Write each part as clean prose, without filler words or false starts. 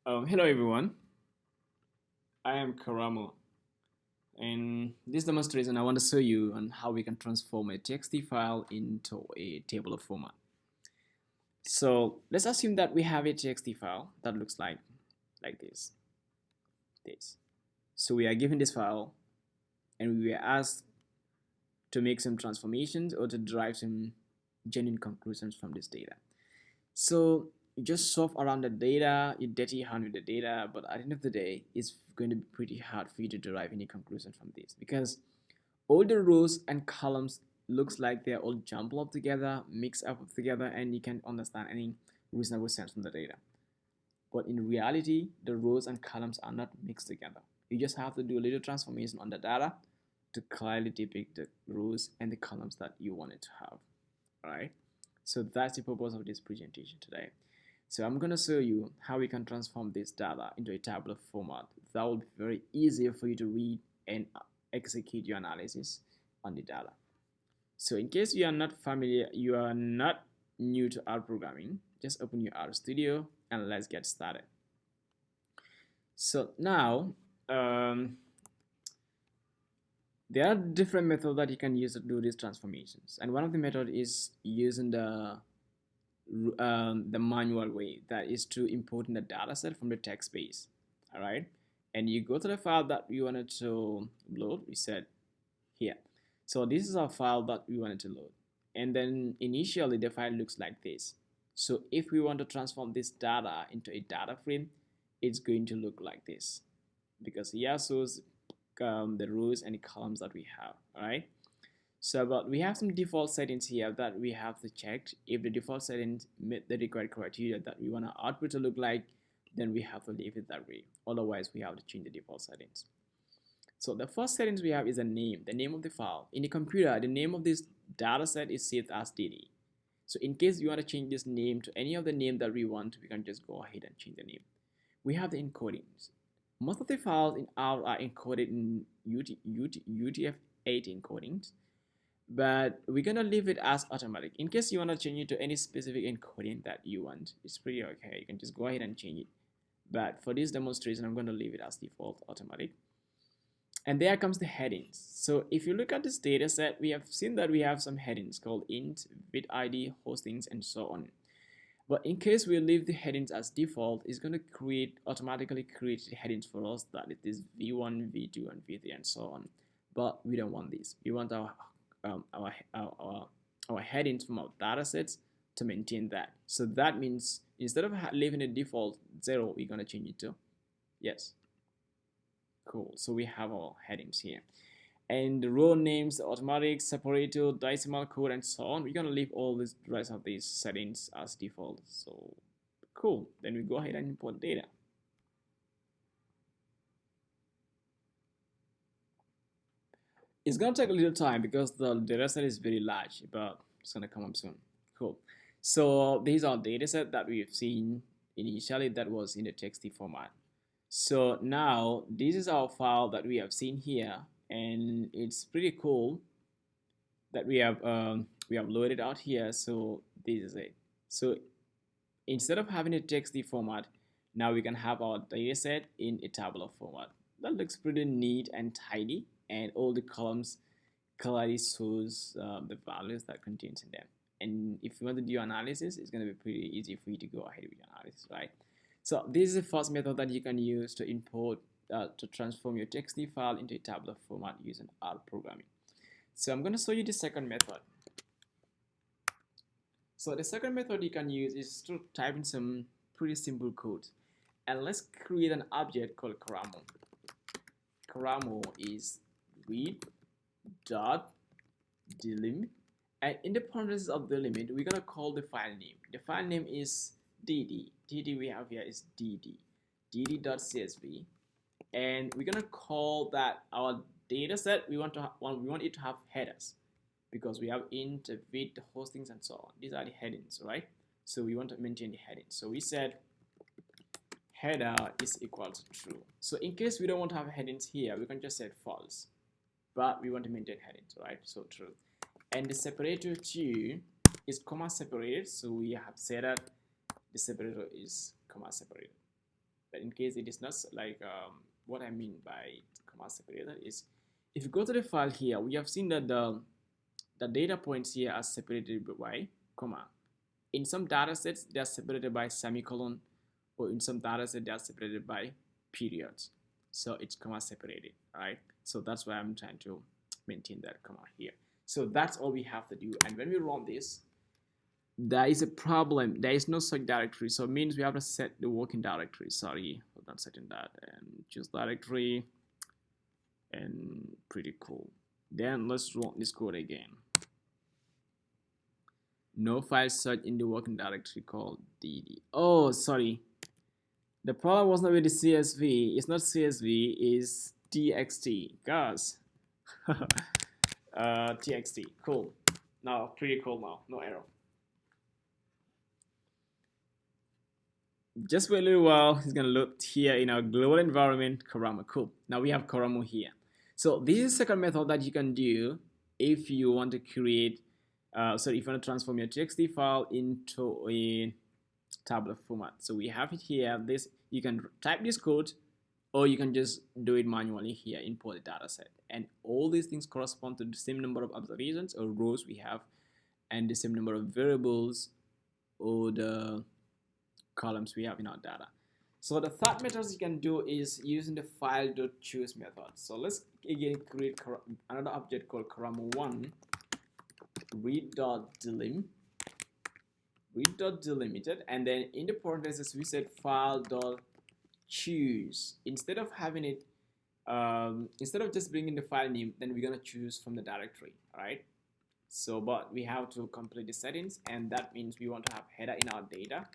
Hello everyone, I am Karamo, and this demonstration I want to show you on how we can transform a TXT file into a tabular format. So let's assume that we have a TXT file that looks like this. So we are given this file and we were asked to make some transformations or to derive some genuine conclusions from this data. So you just solve around the data, you dirty around with the data, but at the end of the day, it's going to be pretty hard for you to derive any conclusion from this because all the rows and columns looks like they're all jumbled up together, mixed up together, and you can't understand any reasonable sense from the data. But in reality, the rows and columns are not mixed together. You just have to do a little transformation on the data to clearly depict the rows and the columns that you wanted to have. All right. So that's the purpose of this presentation today. So I'm going to show you how we can transform this data into a tabular format. That will be very easy for you to read and execute your analysis on the data. So in case you are not familiar, you are not new to R programming, just open your R Studio and let's get started. So now, there are different methods that you can use to do these transformations. And one of the methods is using the manual way, that is to importing the data set from the text base. All right, and you go to the file that we wanted to load. We said here, so this is our file that we wanted to load, and then initially the file looks like this. So if we want to transform this data into a data frame, it's going to look like this, because here shows the rows and the columns that we have. All right, so, but we have some default settings here that we have to check. If the default settings meet the required criteria that we want our output to look like, then we have to leave it that way. Otherwise, we have to change the default settings. So the first settings we have is the name of the file. In the computer, the name of this data set is saved as DD. So in case you want to change this name to any of the name that we want, we can just go ahead and change the name. We have the encodings. Most of the files in R are encoded in UTF-8 encodings, but we're gonna leave it as automatic. In case you want to change it to any specific encoding that you want, it's pretty okay, you can just go ahead and change it. But for this demonstration, I'm going to leave it as default automatic. And there comes the headings. So if you look at this data set, we have seen that we have some headings called int, vid id, hostings, and so on. But in case we leave the headings as default, it's going to automatically create the headings for us, that it is v1, v2, and v3, and so on. But we don't want this. We want our headings from our data sets to maintain that. So that means instead of leaving a default 0, we're going to change it to yes. Cool. So we have our headings here. And the row names, automatic, separator, decimal code, and so on. We're going to leave all the rest of these settings as default. So cool. Then we go ahead and import data. It's going to take a little time because the data set is very large, but it's going to come up soon. Cool. So these are data set that we've seen initially that was in the TXT format. So now this is our file that we have seen here, and it's pretty cool that we have loaded out here. So this is it. So instead of having a TXT format, now we can have our data set in a tabular format. That looks pretty neat and tidy, and all the columns clearly shows the values that contains in them. And if you want to do analysis, it's going to be pretty easy for you to go ahead with your analysis, right? So this is the first method that you can use to import, to transform your TXT file into a tabular format using R programming. So I'm going to show you the second method. So the second method you can use is to type in some pretty simple code. And let's create an object called Karamo. Karamo is read dot delimit, and in the parentheses of the limit, we're gonna call the file name. The file name is dd. dd we have here is dd.csv, and we're gonna call that our data set. We want it to have headers because we have int, vid, hostings, and so on. These are the headings, right? So we want to maintain the headings. So we said header is equal to true. So in case we don't want to have headings here, we can just say false. But we want to maintain headings, right? So true. And the separator too is comma separated. So we have said that the separator is comma separated. But in case it is not like what I mean by comma separated is, if you go to the file here, we have seen that the data points here are separated by comma. In some data sets, they are separated by semicolon, or in some data sets, they are separated by periods. So it's comma separated, right? So that's why I'm trying to maintain that comma here. So that's all we have to do. And when we run this, there is a problem. There is no such directory. So it means we have to set the working directory. Sorry for not setting that. And choose directory. And pretty cool. Then let's run this code again. No file search in the working directory called dd. Oh, sorry. The problem was not with the CSV. It's not CSV. It's txt. Guys. txt. Cool. Now, pretty cool now. No error. Just for a little while, it's gonna look here in our global environment, Karamo. Cool. Now we have Karamo here. So this is the second method that you can do if you want to create, if you want to transform your txt file into a tabular format. So we have it here. This, you can type this code, or you can just do it manually here, import the data set. And all these things correspond to the same number of observations or rows we have, and the same number of variables or the columns we have in our data. So the third method you can do is using the file.choose method. So let's again create another object called karamo1 read.delimit, and then in the parentheses we said file.choose. Instead of having it instead of just bringing the file name, then we're gonna choose from the directory. All right, so but we have to complete the settings, and that means we want to have header in our data,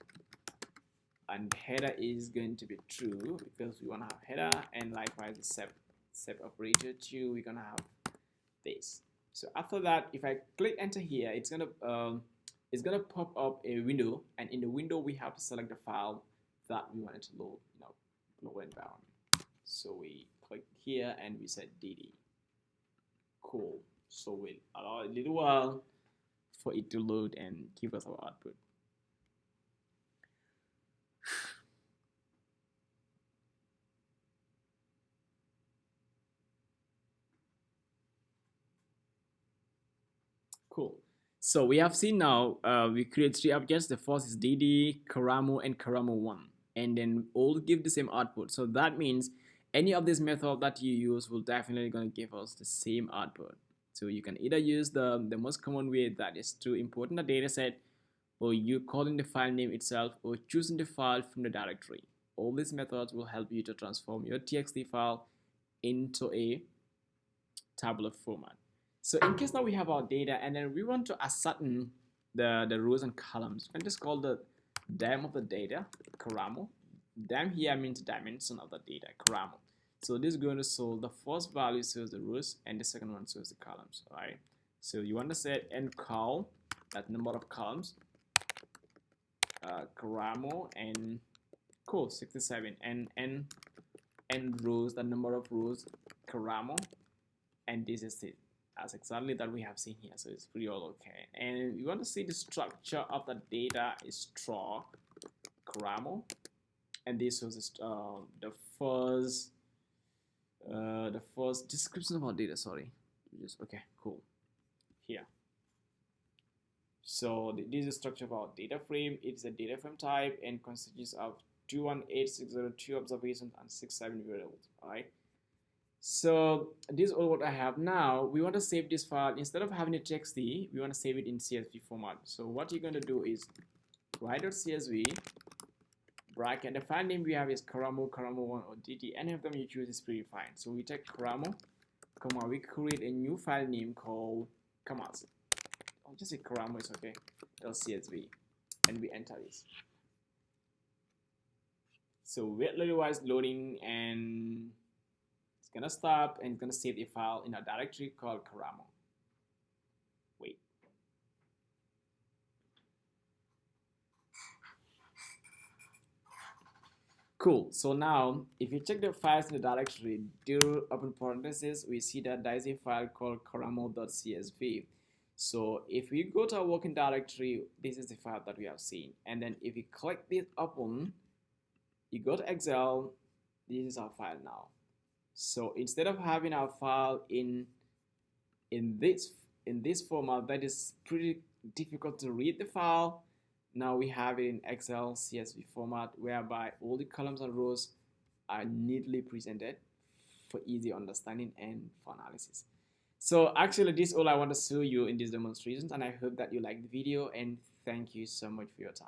and header is going to be true because we want to have header, and likewise the sep operator too, we're gonna have this. So after that, if I click enter here, it's gonna pop up a window, and in the window we have to select the file that we wanted to load in our global environment. So we click here and we said dd. Cool. So we'll allow a little while for it to load and give us our output. Cool. So we have seen now we create three objects. The first is dd, karamo, and karamo1, and then all give the same output. So that means any of this method that you use will definitely going to give us the same output. So you can either use the most common way, that is to import the data set, or you calling the file name itself, or choosing the file from the directory. All these methods will help you to transform your txt file into a tabular format. So in case now we have our data, and then we want to ascertain the rows and columns, you can just call the dim of the data karamo. Dim here means dimension of the data, karamo. So this is going to show the first value shows the rows, and the second one shows the columns. All right. So you want to set n col, that number of columns, karamo, and cool 67, and n rows, the number of rows, karamo, and this is it. That's exactly that we have seen here, so it's pretty all okay. And you want to see the structure of the data is straw, karamo, and this was the first description of our data. Sorry, just okay, cool. Here, so this is the structure of our data frame. It's a data frame type and consists of 218602 observations and 67 variables. All right. So this is all what I have. Now we want to save this file. Instead of having a txt, we want to save it in CSV format. So what you're going to do is write.csv bracket. The file name we have is karamo, karamo1, or dd. Any of them you choose is pretty fine. So we take karamo, comma, we create a new file name called commas. I'll just say karamo is okay. .csv, and we enter this. So wait a little while it's loading, and it's gonna stop, and it's gonna save a file in a directory called karamo. Wait. Cool. So now, if you check the files in the directory, do open parentheses, we see that there is a file called karamo.csv. So if we go to our working directory, this is the file that we have seen. And then if we click this open, You go to Excel. This is our file now. So instead of having our file in this in this format that is pretty difficult to read the file, now we have it in Excel CSV format, whereby all the columns and rows are neatly presented for easy understanding and for analysis. So actually, this is all I want to show you in these demonstrations, and I hope that you like the video, and thank you so much for your time.